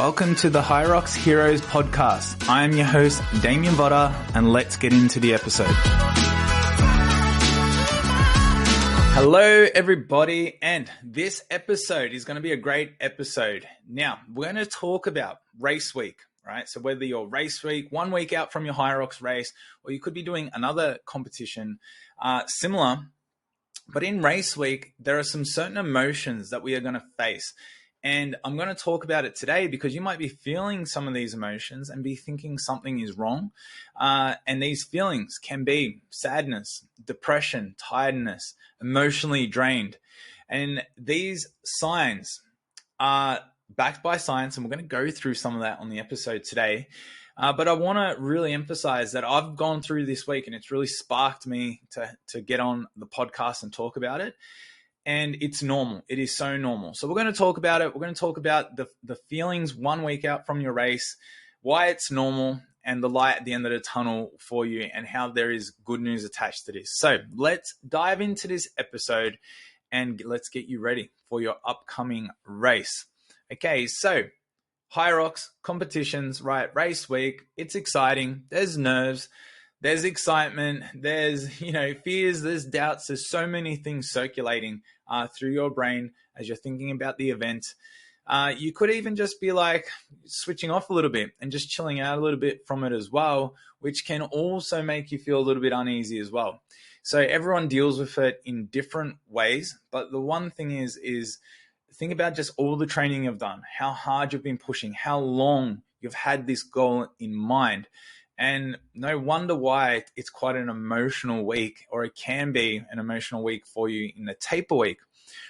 Welcome to the HYROX Heroes podcast. I am your host, Damien Votter, and let's get into the episode. Hello, everybody, and this episode is going to be a great episode. Now, we're going to talk about race week, right? So whether you're race week, 1 week out from your HYROX race, or you could be doing another competition similar, but in race week, there are some certain emotions that we are going to face. And I'm going to talk about it today because you might be feeling some of these emotions and be thinking something is wrong. And these feelings can be sadness, depression, tiredness, emotionally drained. And these signs are backed by science, and we're going to go through some of that on the episode today. But I want to really emphasize that I've gone through this week and it's really sparked me to get on the podcast and talk about it. And it's normal. It is so normal. So we're going to talk about it. We're going to talk about the feelings 1 week out from your race, why it's normal, and the light at the end of the tunnel for you, and how there is good news attached to this. So let's dive into this episode and let's get you ready for your upcoming race. Okay, so HYROX competitions, right? Race week. It's exciting. There's nerves. There's excitement, there's, fears, there's doubts. There's so many things circulating through your brain as you're thinking about the event. You could even just be like switching off a little bit and just chilling out a little bit from it as well, which can also make you feel a little bit uneasy as well. So everyone deals with it in different ways. But the one thing is think about just all the training you've done, how hard you've been pushing, how long you've had this goal in mind. And no wonder why it's quite an emotional week, or it can be an emotional week for you in the taper week,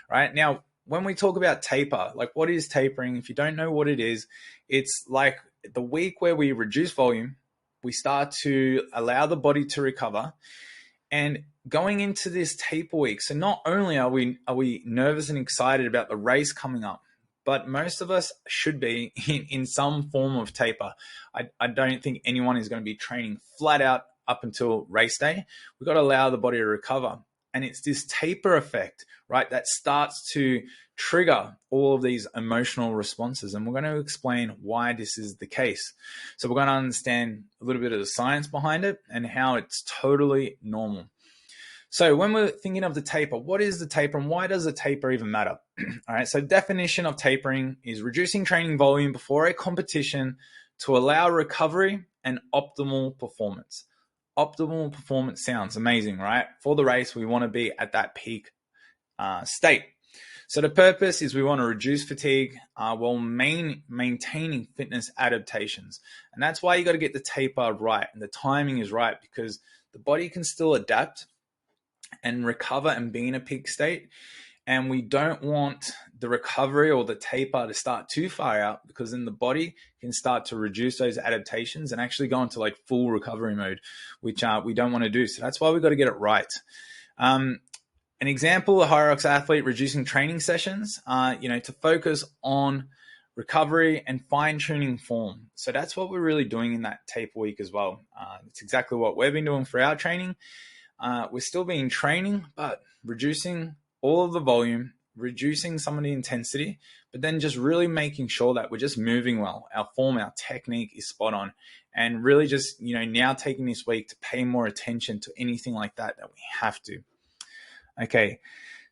right? Now, when we talk about taper, like what is tapering? If you don't know what it is, it's like the week where we reduce volume, we start to allow the body to recover, and going into this taper week. So not only are we nervous and excited about the race coming up, but most of us should be in some form of taper. I don't think anyone is going to be training flat out up until race day. We've got to allow the body to recover. And it's this taper effect, right, that starts to trigger all of these emotional responses. And we're going to explain why this is the case. So we're going to understand a little bit of the science behind it and how it's totally normal. So when we're thinking of the taper, what is the taper and why does the taper even matter? All right, so definition of tapering is reducing training volume before a competition to allow recovery and optimal performance. Optimal performance sounds amazing, right? For the race, we want to be at that peak state. So the purpose is we want to reduce fatigue while maintaining fitness adaptations. And that's why you got to get the taper right and the timing is right, because the body can still adapt and recover and be in a peak state. And we don't want the recovery or the taper to start too far out, because then the body can start to reduce those adaptations and actually go into like full recovery mode, which we don't want to do. So that's why we've got to get it right. An example, a HYROX athlete reducing training sessions, to focus on recovery and fine-tuning form. So that's what we're really doing in that taper week as well. It's exactly what we've been doing for our training. We're still being training, but reducing all of the volume, reducing some of the intensity, but then just really making sure that we're just moving well. Our form, our technique is spot on, and really just, now taking this week to pay more attention to anything like that we have to. Okay.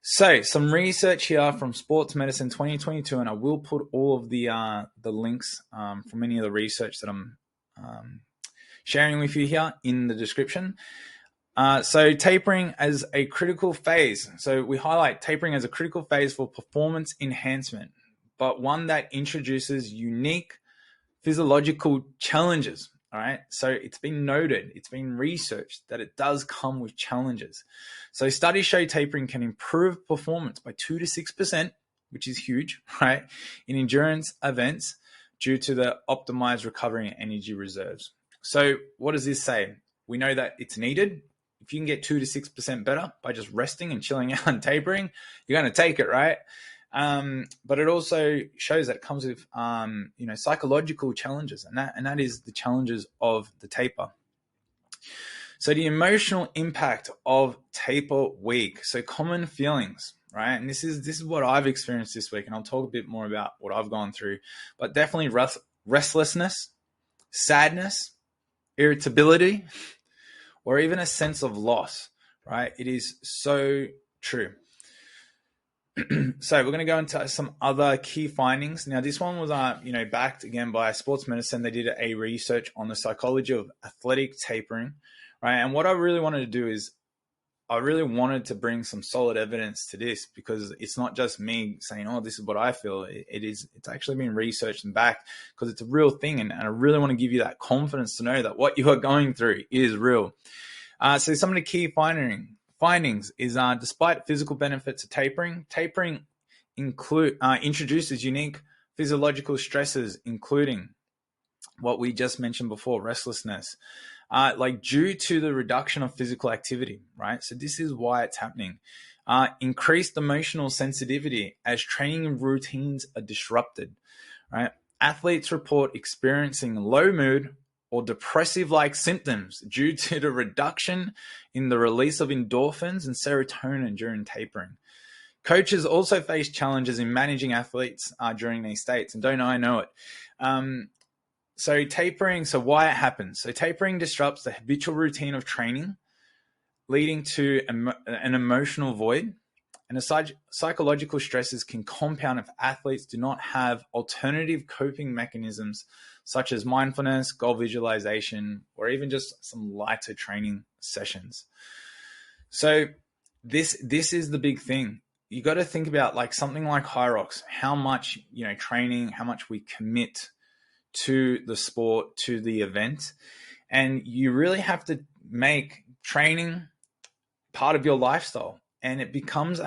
So some research here from Sports Medicine 2022, and I will put all of the links from any of the research that I'm sharing with you here in the description. So tapering as a critical phase. So we highlight tapering as a critical phase for performance enhancement, but one that introduces unique physiological challenges. All right. So it's been noted, it's been researched that it does come with challenges. So studies show tapering can improve performance by 2 to 6%, which is huge, right, in endurance events due to the optimized recovery and energy reserves. So what does this say? We know that it's needed. If you can get 2 to 6% better by just resting and chilling out and tapering, you're going to take it, right? But it also shows that it comes with, psychological challenges, and that is the challenges of the taper. So the emotional impact of taper week. So common feelings, right? And this is what I've experienced this week, and I'll talk a bit more about what I've gone through. But definitely restlessness, sadness, irritability, or even a sense of loss, right? It is so true. So we're going to go into some other key findings. Now, this one was, backed again by sports medicine. They did a research on the psychology of athletic tapering, right? And what I really wanted to do is I really wanted to bring some solid evidence to this, because it's not just me saying, oh, this is what I feel. It's actually been researched and backed, because it's a real thing. And I really want to give you that confidence to know that what you are going through is real. So some of the key findings is, despite physical benefits of tapering introduces unique physiological stresses, including what we just mentioned before, restlessness, due to the reduction of physical activity, right? So this is why it's happening. Increased emotional sensitivity as training routines are disrupted, right? Athletes report experiencing low mood or depressive-like symptoms due to the reduction in the release of endorphins and serotonin during tapering. Coaches also face challenges in managing athletes during these states, and don't I know it. So tapering, so why it happens. So tapering disrupts the habitual routine of training, leading to an emotional void, and the psychological stresses can compound if athletes do not have alternative coping mechanisms such as mindfulness, goal visualization, or even just some lighter training sessions. So this is the big thing. You got to think about like something like HYROX, how much, training, how much we commit to the sport, to the event. And you really have to make training part of your lifestyle, and it becomes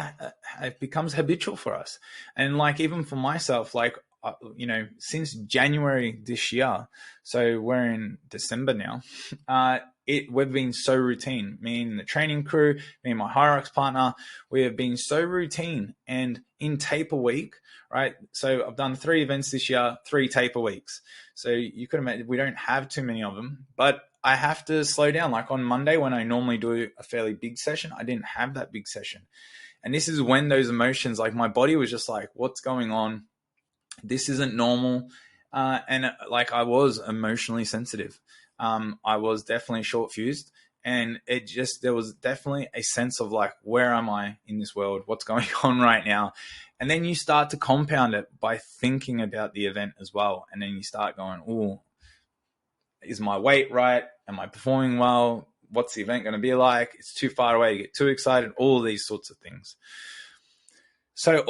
habitual for us. And like, even for myself, like, since January this year, so we're in December now, we've been so routine. Me and the training crew, me and my HYROX partner, we have been so routine. And in taper week, right? So I've done 3 events this year, 3 taper weeks. So you could imagine we don't have too many of them, but I have to slow down. Like on Monday, when I normally do a fairly big session, I didn't have that big session. And this is when those emotions, like my body was just like, what's going on? This isn't normal. And like, I was emotionally sensitive. I was definitely short fused, and there was definitely a sense of like, where am I in this world? What's going on right now? And then you start to compound it by thinking about the event as well. And then you start going, oh, is my weight right? Am I performing well? What's the event going to be like? It's too far away. You get too excited, all of these sorts of things. So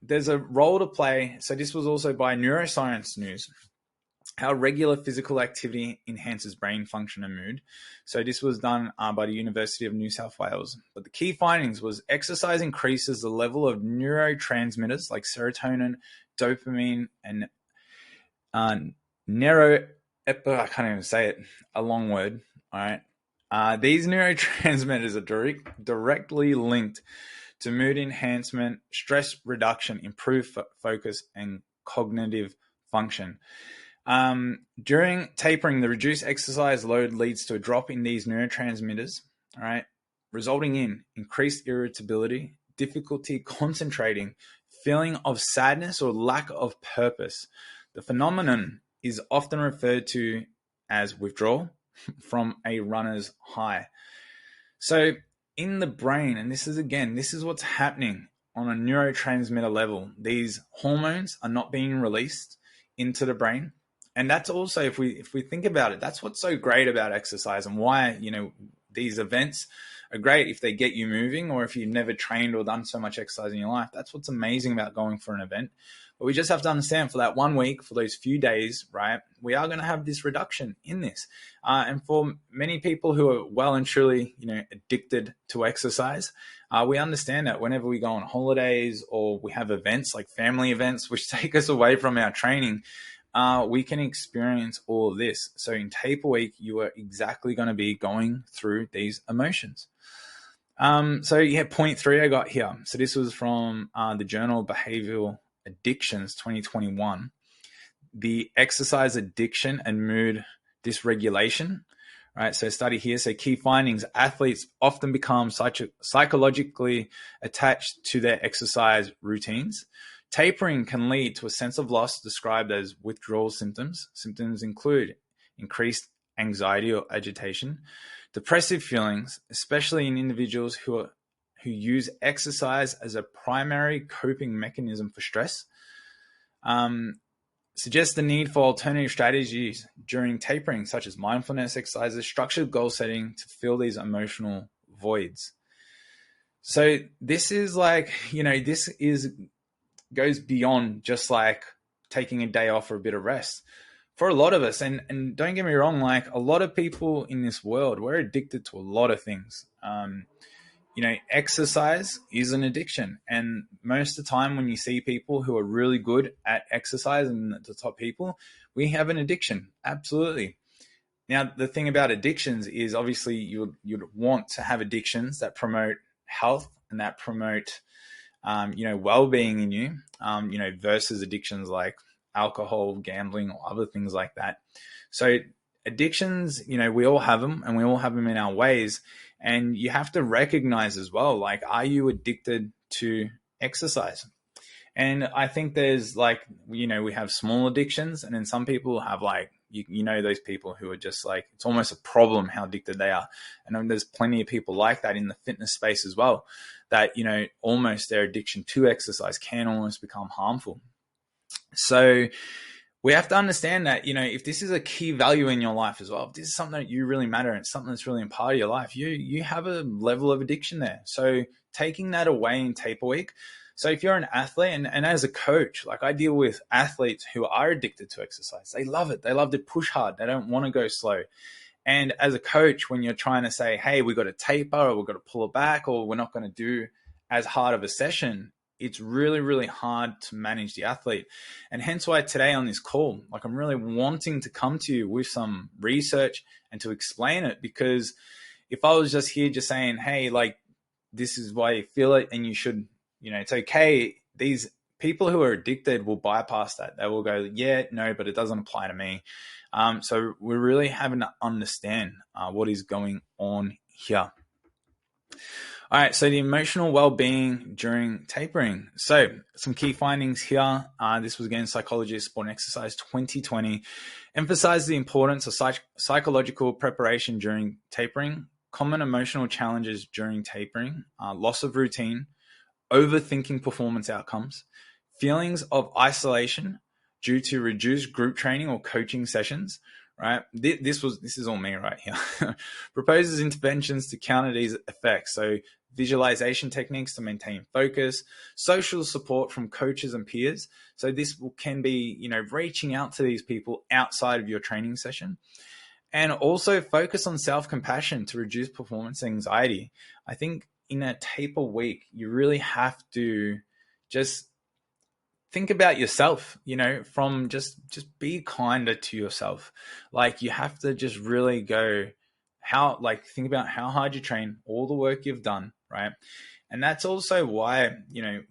there's a role to play. So this was also by Neuroscience News, how regular physical activity enhances brain function and mood. So this was done by the University of New South Wales. But the key findings was exercise increases the level of neurotransmitters like serotonin, dopamine, and I can't even say it, a long word, all right? These neurotransmitters are directly linked to mood enhancement, stress reduction, improved focus, and cognitive function. During tapering, the reduced exercise load leads to a drop in these neurotransmitters, all right, resulting in increased irritability, difficulty concentrating, feeling of sadness or lack of purpose. The phenomenon is often referred to as withdrawal from a runner's high. So in the brain, and this is what's happening on a neurotransmitter level. These hormones are not being released into the brain. And that's also, if we think about it, that's what's so great about exercise, and why, these events are great if they get you moving, or if you've never trained or done so much exercise in your life. That's what's amazing about going for an event. But we just have to understand, for that 1 week, for those few days, right, we are going to have this reduction in this. And for many people who are well and truly, addicted to exercise, we understand that whenever we go on holidays or we have events like family events, which take us away from our training, we can experience all of this. So in taper week, you are exactly going to be going through these emotions. Point 3 I got here. So this was from the Journal of Behavioral Addictions 2021. The exercise addiction and mood dysregulation, right? So study here. So key findings, athletes often become psychologically attached to their exercise routines. Tapering can lead to a sense of loss described as withdrawal symptoms. Symptoms include increased anxiety or agitation, depressive feelings, especially in individuals who use exercise as a primary coping mechanism for stress. Suggests the need for alternative strategies during tapering, such as mindfulness exercises, structured goal setting to fill these emotional voids. So this is like, goes beyond just like taking a day off or a bit of rest. For a lot of us, and don't get me wrong, like a lot of people in this world, we're addicted to a lot of things. Exercise is an addiction. And most of the time when you see people who are really good at exercise and the top people, we have an addiction. Absolutely. Now, the thing about addictions is obviously you'd want to have addictions that promote health and that promote, well-being in you, versus addictions like alcohol, gambling, or other things like that. So addictions, we all have them, and we all have them in our ways. And you have to recognize as well, like, are you addicted to exercise? And I think there's like, we have small addictions, and then some people have like, those people who are just like, it's almost a problem how addicted they are. And there's plenty of people like that in the fitness space as well, that, almost their addiction to exercise can almost become harmful. So we have to understand that, if this is a key value in your life as well, if this is something that you really matter and something that's really a part of your life, you have a level of addiction there. So taking that away in Taper Week. So if you're an athlete and as a coach, like I deal with athletes who are addicted to exercise. They love it. They love to push hard. They don't want to go slow. And as a coach, when you're trying to say, hey, we've got to taper, or we've got to pull it back, or we're not going to do as hard of a session, it's really, really hard to manage the athlete. And hence why today on this call, like I'm really wanting to come to you with some research and to explain it, because if I was just here just saying, hey, like this is why you feel it and you should, it's okay. These people who are addicted will bypass that. They will go, yeah, no, but it doesn't apply to me. So we're really having to understand what is going on here. All right, so the emotional well-being during tapering. So some key findings here. This was again Psychology of Sport and Exercise 2020. Emphasized the importance of psychological preparation during tapering, common emotional challenges during tapering, loss of routine, overthinking performance outcomes, feelings of isolation due to reduced group training or coaching sessions. Right, this is all me right here. Proposes interventions to counter these effects. So visualization techniques to maintain focus, social support from coaches and peers. So this can be, reaching out to these people outside of your training session, and also focus on self-compassion to reduce performance anxiety. I think in a taper week, you really have to just think about yourself, from just be kinder to yourself. Like you have to just really go think about how hard you train, all the work you've done, right? And that's also why,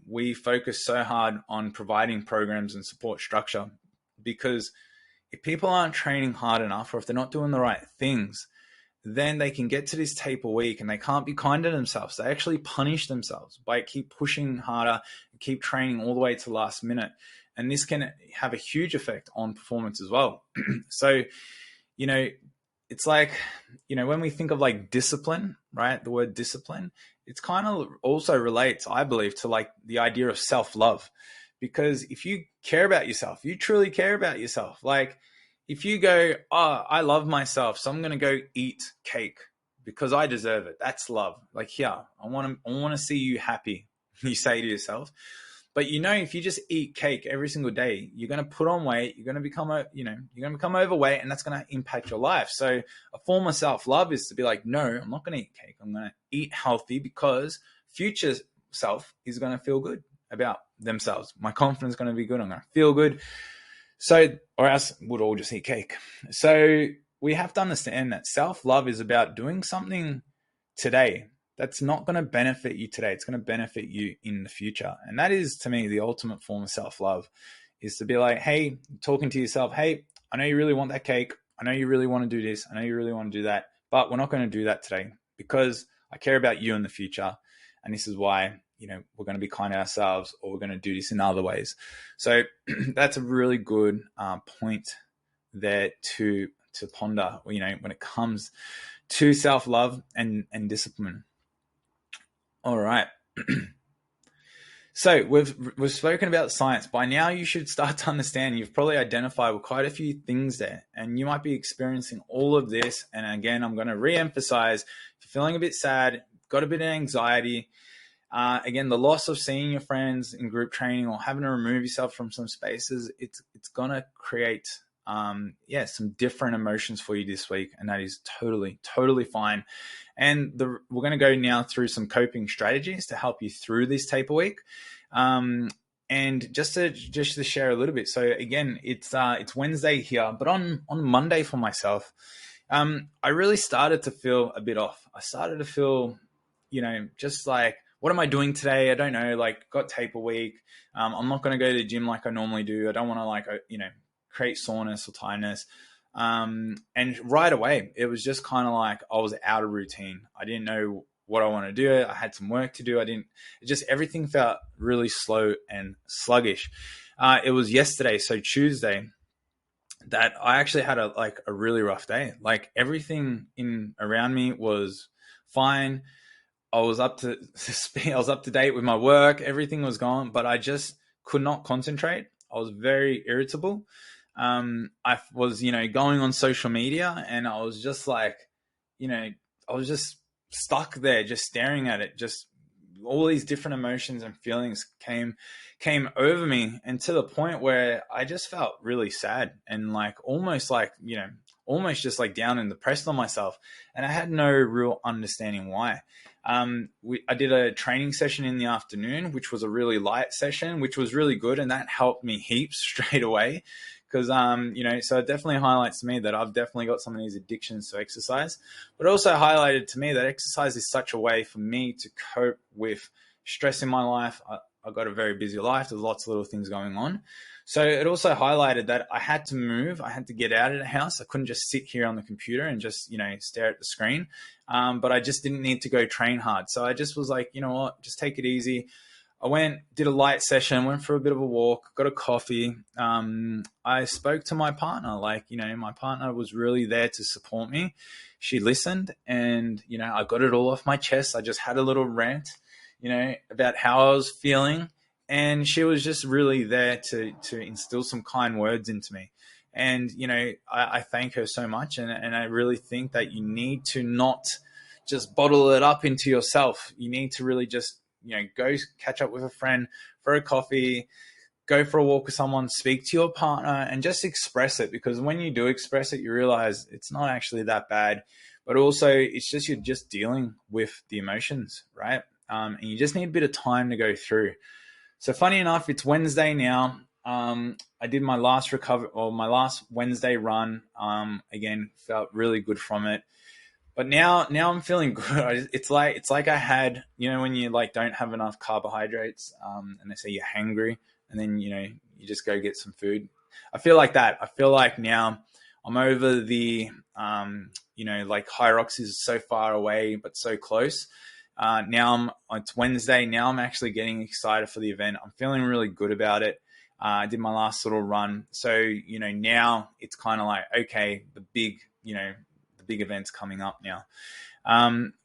we focus so hard on providing programs and support structure, because if people aren't training hard enough, or if they're not doing the right things, then they can get to this taper week and they can't be kind to themselves. They actually punish themselves by keep pushing harder, keep training all the way to the last minute. And this can have a huge effect on performance as well. So, it's like, when we think of like discipline, right? The word discipline, it's kind of also relates, I believe, to like the idea of self-love. Because if you care about yourself, you truly care about yourself. Like, if you go, oh, I love myself, so I'm going to go eat cake because I deserve it. That's love. Like, yeah, I want to see you happy, you say to yourself. But if you just eat cake every single day, you're going to put on weight, you're going to become overweight, and that's going to impact your life. So a form of self-love is to be like, no, I'm not going to eat cake. I'm going to eat healthy because future self is going to feel good about themselves. My confidence is going to be good. I'm going to feel good. So, or else we'd all just eat cake. So we have to understand that self-love is about doing something today that's not going to benefit you today. It's going to benefit you in the future. And that is, to me, the ultimate form of self-love, is to be like, hey, talking to yourself, hey, I know you really want that cake. I know you really want to do this. I know you really want to do that. But we're not going to do that today because I care about you in the future. And this is why, we're going to be kind to ourselves, or we're going to do this in other ways. So that's a really good point there to ponder, when it comes to self-love and discipline. All right. So we've spoken about science. By now, you should start to understand. You've probably identified with quite a few things there, and you might be experiencing all of this. And again, I'm going to re-emphasize: if you're feeling a bit sad, got a bit of anxiety, again, the loss of seeing your friends in group training or having to remove yourself from some spaces, it's going to create some different emotions for you this week, and that is totally fine. And we're going to go now through some coping strategies to help you through this taper week. And just to share a little bit. So again, it's Wednesday here, but on Monday for myself, I really started to feel a bit off. I started to feel, just like, what am I doing today? I don't know, like, got taper week. I'm not going to go to the gym like I normally do. I don't want to create soreness or tiredness. And right away, it was just kind of like I was out of routine. I didn't know what I want to do. I had some work to do. Everything felt really slow and sluggish. It was yesterday, so Tuesday, that I actually had a really rough day. Like, everything around me was fine. I was up to speed. I was up to date with my work. Everything was gone, but I just could not concentrate. I was very irritable. I was, going on social media, and I was just like, I was just stuck there, just staring at it. Just all these different emotions and feelings came over me, and to the point where I just felt really sad and almost just down and depressed on myself. And I had no real understanding why. I did a training session in the afternoon, which was a really light session, which was really good. And that helped me heaps straight away. Because, so it definitely highlights to me that I've definitely got some of these addictions to exercise, but also highlighted to me that exercise is such a way for me to cope with stress in my life. I've got a very busy life. There's lots of little things going on. So it also highlighted that I had to move. I had to get out of the house. I couldn't just sit here on the computer and just, stare at the screen. But I just didn't need to go train hard. So I just was like, you know what, just take it easy. I went, did a light session, went for a bit of a walk, got a coffee. I spoke to my partner. My partner was really there to support me. She listened, and, I got it all off my chest. I just had a little rant, about how I was feeling. And she was just really there to instill some kind words into me. And, I thank her so much. And I really think that you need to not just bottle it up into yourself. You need to really just, go catch up with a friend for a coffee, go for a walk with someone, speak to your partner, and just express it. Because when you do express it, you realize it's not actually that bad. But also, it's just you're just dealing with the emotions, right? And you just need a bit of time to go through. So funny enough, it's Wednesday now. I did my last Wednesday run. Again, felt really good from it. But now I'm feeling good. It's like I had, when you don't have enough carbohydrates, and they say you're hangry, and then, you just go get some food. I feel like that. I feel like now I'm over the, HYROX is so far away, but so close. Now it's Wednesday. Now I'm actually getting excited for the event. I'm feeling really good about it. I did my last little run. So, now it's kind of like, okay, the big events coming up now.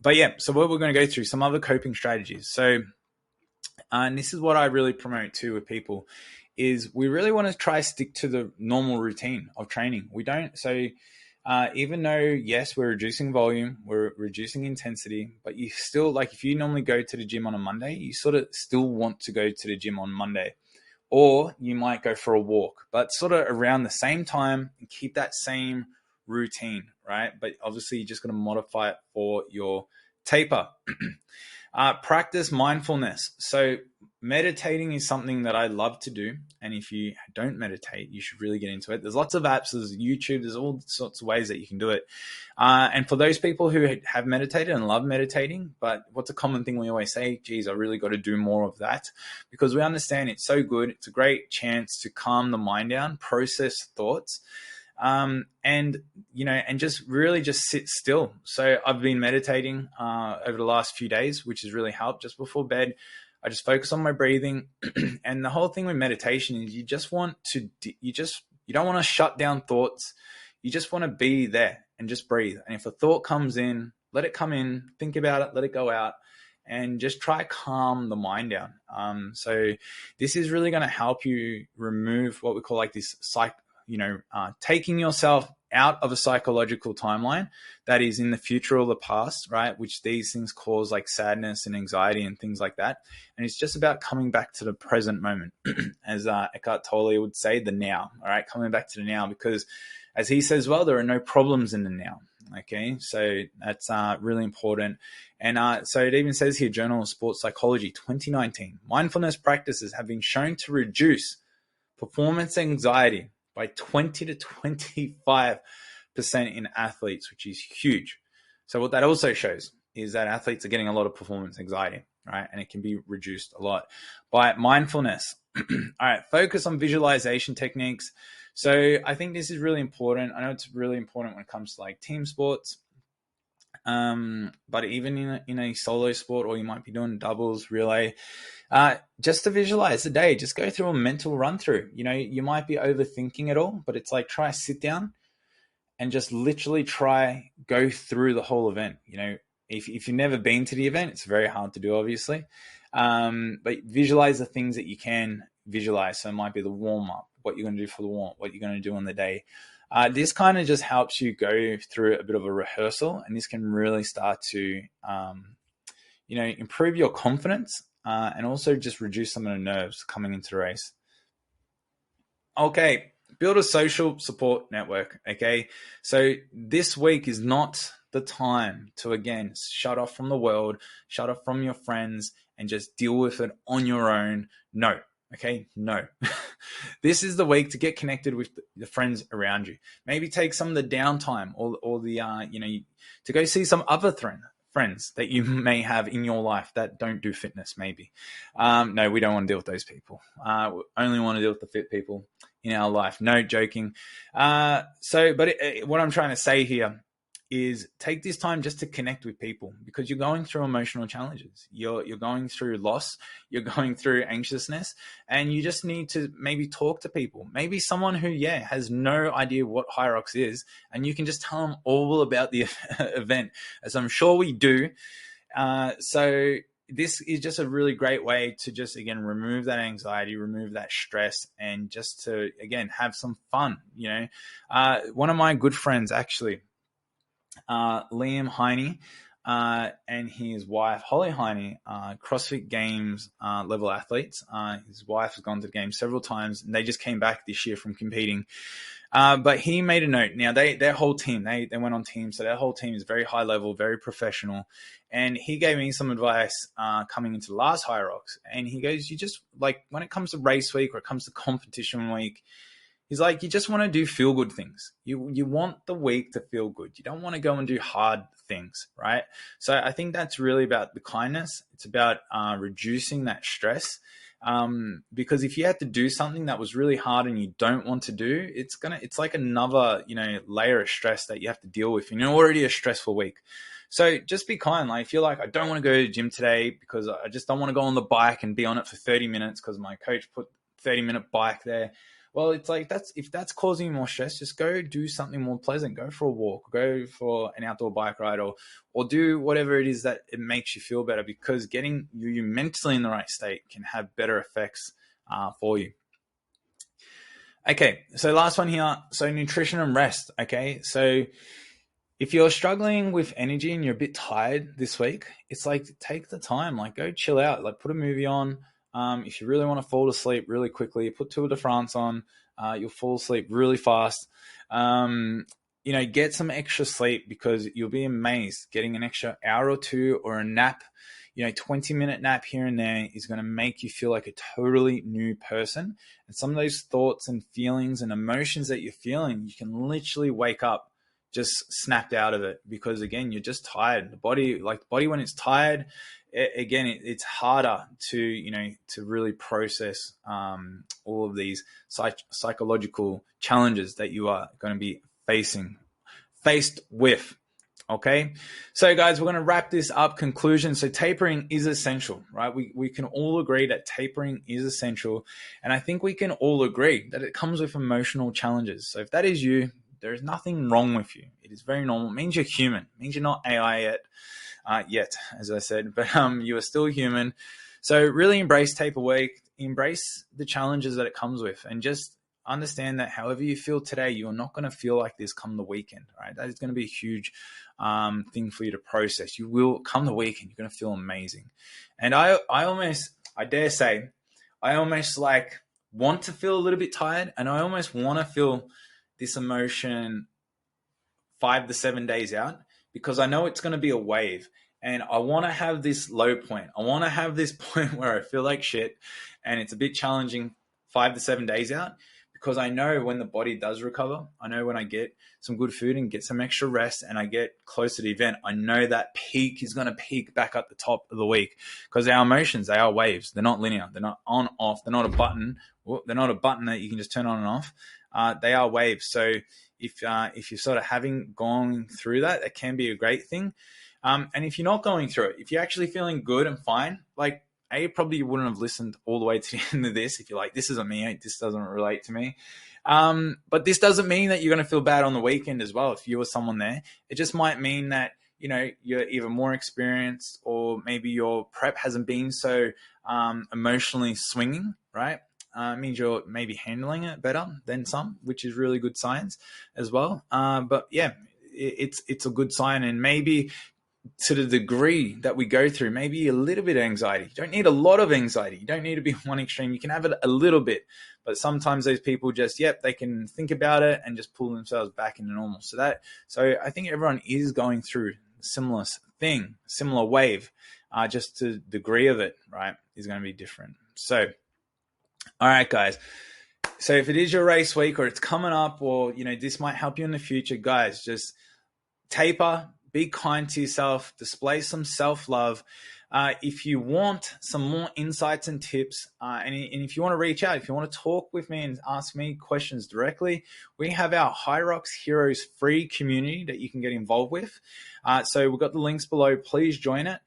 But yeah, so what we're going to go through some other coping strategies. So, and this is what I really promote too with people, is we really want to try stick to the normal routine of training. We don't. So even though, yes, we're reducing volume, we're reducing intensity, but you still, if you normally go to the gym on a Monday, you sort of still want to go to the gym on Monday. Or you might go for a walk, but sort of around the same time, and keep that same routine, right? But obviously you're just going to modify it for your taper. Practice mindfulness. So meditating is something that I love to do. And if you don't meditate, you should really get into it. There's lots of apps, there's YouTube, there's all sorts of ways that you can do it. And for those people who have meditated and love meditating, but what's a common thing we always say? Geez, I really got to do more of that, because we understand it's so good. It's a great chance to calm the mind down, process thoughts. And just really just sit still. So I've been meditating over the last few days, which has really helped. Just before bed, I just focus on my breathing. And the whole thing with meditation is you don't want to shut down thoughts. You just want to be there and just breathe. And if a thought comes in, let it come in, think about it, let it go out, and just try calm the mind down. So this is really going to help you remove what we call like this taking yourself out of a psychological timeline that is in the future or the past, right? Which these things cause like sadness and anxiety and things like that. And it's just about coming back to the present moment, as Eckhart Tolle would say, the now. All right, coming back to the now, because as he says, well, there are no problems in the now. Okay, so that's really important. And so it even says here, Journal of Sports Psychology 2019, mindfulness practices have been shown to reduce performance anxiety by 20 to 25% in athletes, which is huge. So what that also shows is that athletes are getting a lot of performance anxiety, right? And it can be reduced a lot by mindfulness. All right, focus on visualization techniques. So I think this is really important. I know it's really important when it comes to like team sports, but even in a solo sport, or you might be doing doubles, relay, just to visualize the day, just go through a mental run through. You might be overthinking it all, but it's like try sit down and just literally go through the whole event. If you've never been to the event, it's very hard to do, obviously. But visualize the things that you can visualize. So it might be the warm up, what you're going to do for the warm up, what you're going to do on the day. This kind of just helps you go through a bit of a rehearsal, and this can really start to, improve your confidence and also just reduce some of the nerves coming into the race. Okay, build a social support network. Okay, so this week is not the time to, again, shut off from the world, shut off from your friends, and just deal with it on your own. No. Okay, no. This is the week to get connected with the friends around you. Maybe take some of the downtime or the, to go see some other friends that you may have in your life that don't do fitness, maybe. No, we don't want to deal with those people. We only want to deal with the fit people in our life. No, joking. What I'm trying to say here is take this time just to connect with people, because you're going through emotional challenges. You're going through loss. You're going through anxiousness, and you just need to maybe talk to people. Maybe someone who, has no idea what HYROX is, and you can just tell them all about the event, as I'm sure we do. So this is just a really great way to just, again, remove that anxiety, remove that stress, and just to, again, have some fun. One of my good friends, actually, Liam Heine and his wife Holly Heine, CrossFit Games level athletes. His wife has gone to the games several times, and they just came back this year from competing. But he made a note. Now their whole team, they went on teams, so their whole team is very high level, very professional. And he gave me some advice coming into the last HYROX, and he goes, you just, like, when it comes to race week or it comes to competition week, he's like, you just want to do feel good things. You want the week to feel good. You don't want to go and do hard things, right? So I think that's really about the kindness. It's about reducing that stress. Because if you had to do something that was really hard and you don't want to do, it's like another, layer of stress that you have to deal with. And already a stressful week. So just be kind. Like, if you're like, I don't want to go to the gym today because I just don't want to go on the bike and be on it for 30 minutes because my coach put 30-minute bike there. Well, it's like, if that's causing you more stress, just go do something more pleasant. Go for a walk, go for an outdoor bike ride, or do whatever it is that it makes you feel better, because getting you mentally in the right state can have better effects for you. Okay, so last one here. So nutrition and rest. Okay, so if you're struggling with energy and you're a bit tired this week, it's like, take the time, like, go chill out, like, put a movie on. If you really want to fall asleep really quickly, put Tour de France on. You'll fall asleep really fast. Get some extra sleep, because you'll be amazed. Getting an extra hour or two, or a nap, 20-minute nap here and there, is going to make you feel like a totally new person. And some of those thoughts and feelings and emotions that you're feeling, you can literally wake up just snapped out of it, because again, you're just tired. The body when it's tired, it's harder to to really process all of these psychological challenges that you are going to be faced with. Okay, so guys, we're going to wrap this up. Conclusion. So tapering is essential, right? We can all agree that tapering is essential, and I think we can all agree that it comes with emotional challenges. So if that is you, there is nothing wrong with you. It is very normal. It means you're human. It means you're not AI yet, as I said, but you are still human. So really embrace taper week, embrace the challenges that it comes with, and just understand that however you feel today, you're not going to feel like this come the weekend, right? That is going to be a huge thing for you to process. You will come the weekend, you're going to feel amazing. And I dare say, I almost like want to feel a little bit tired, and I almost want to feel this emotion 5 to 7 days out, because I know it's going to be a wave, and I want to have this low point. I want to have this point where I feel like shit and it's a bit challenging 5 to 7 days out, because I know when the body does recover, I know when I get some good food and get some extra rest and I get close to the event, I know that peak is going to peak back at the top of the week, because our emotions, they are waves. They're not linear. They're not on, off. They're not a button. They're not a button that you can just turn on and off. They are waves. So if you're sort of gone through that, it can be a great thing. And if you're not going through it, if you're actually feeling good and fine, like, probably wouldn't have listened all the way to the end of this if you're like, this isn't me, this doesn't relate to me. But this doesn't mean that you're going to feel bad on the weekend as well if you were someone there. It just might mean that, you're either more experienced, or maybe your prep hasn't been so emotionally swinging, right? It means you're maybe handling it better than some, which is really good signs as well. But yeah, it's a good sign. And maybe to the degree that we go through, maybe a little bit of anxiety. You don't need a lot of anxiety. You don't need to be one extreme. You can have it a little bit, but sometimes those people just, they can think about it and just pull themselves back into normal. So I think everyone is going through a similar thing, similar wave, just the degree of it, right, is going to be different. So, all right, guys. So if it is your race week, or it's coming up, or, this might help you in the future, guys, just taper. Be kind to yourself, display some self-love. If you want some more insights and tips, and if you want to reach out, if you want to talk with me and ask me questions directly, we have our HYROX Heroes free community that you can get involved with. So we've got the links below. Please join it.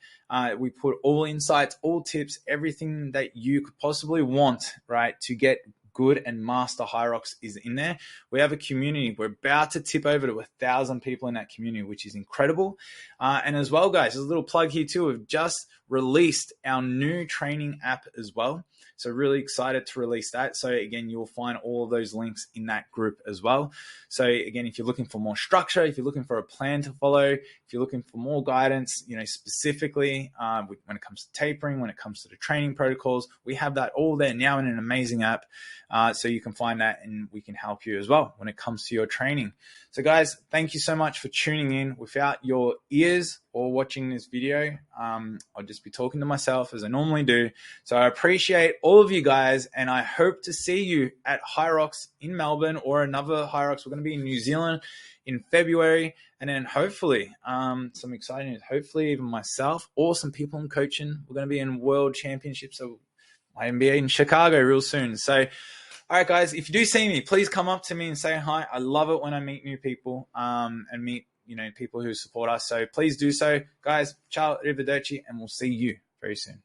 We put all insights, all tips, everything that you could possibly want, right, to get good and master HYROX is in there. We have a community. We're about to tip over to 1,000 people in that community, which is incredible. And as well, guys, there's a little plug here too. We've just released our new training app as well. So really excited to release that. So again, you'll find all of those links in that group as well. So again, if you're looking for more structure, if you're looking for a plan to follow, if you're looking for more guidance, specifically when it comes to tapering, when it comes to the training protocols, we have that all there now in an amazing app. So you can find that, and we can help you as well when it comes to your training. So guys, thank you so much for tuning in. Without your ears or watching this video, I'll just be talking to myself as I normally do. So I appreciate all of you guys, and I hope to see you at HYROX in Melbourne, or another HYROX. We're going to be in New Zealand in February, and then hopefully some exciting news. Hopefully even myself or some people in coaching. We're going to be in World Championships, so I might be in Chicago real soon. So all right, guys, if you do see me, please come up to me and say hi. I love it when I meet new people and meet, people who support us. So please do so. Guys, ciao, arrivederci, and we'll see you very soon.